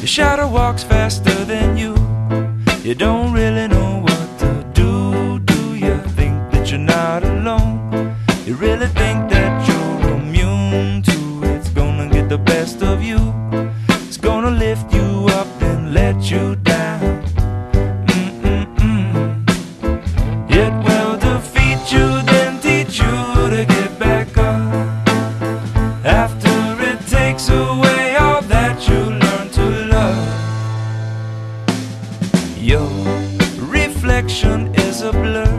Your shadow walks faster than you. You don't really know what to do. Do you think that you're not alone? You really think that you're immune to it's gonna get the best of you. It's gonna lift you up and let you down. It will defeat you, then teach you to get back up. After it takes away all that you learn to love. Your reflection is a blur,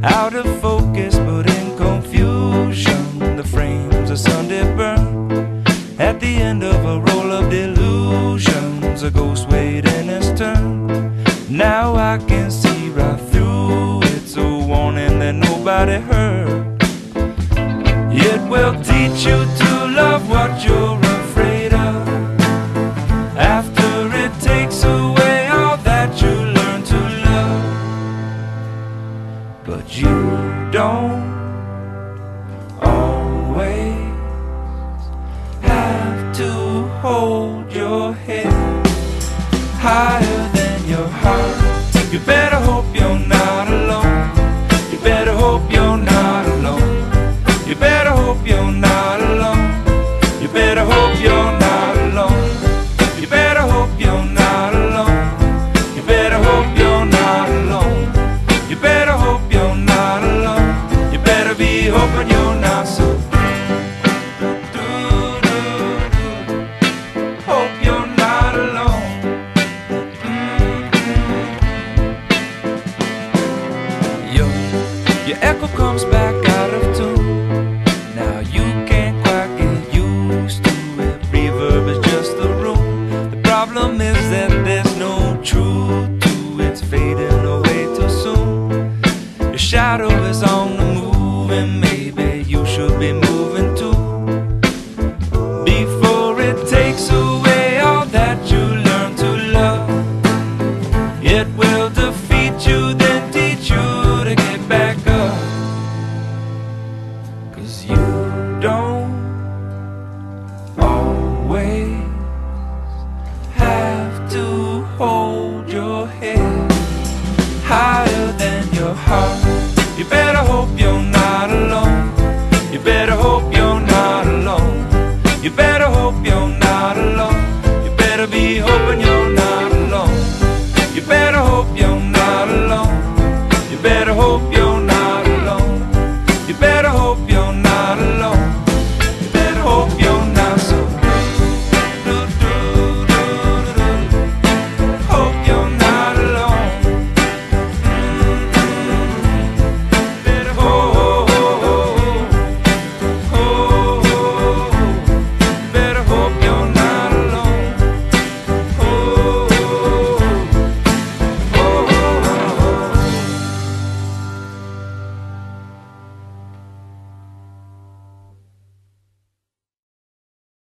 out of focus but in confusion. The frames are Sunday burn at the end of a roll of delusions. A ghost waiting his turn. Now I can see right through. It's a warning that nobody heard. It will teach you to love what you're afraid of. After it takes away all that you learn to love. But you don't always have to hold your head high.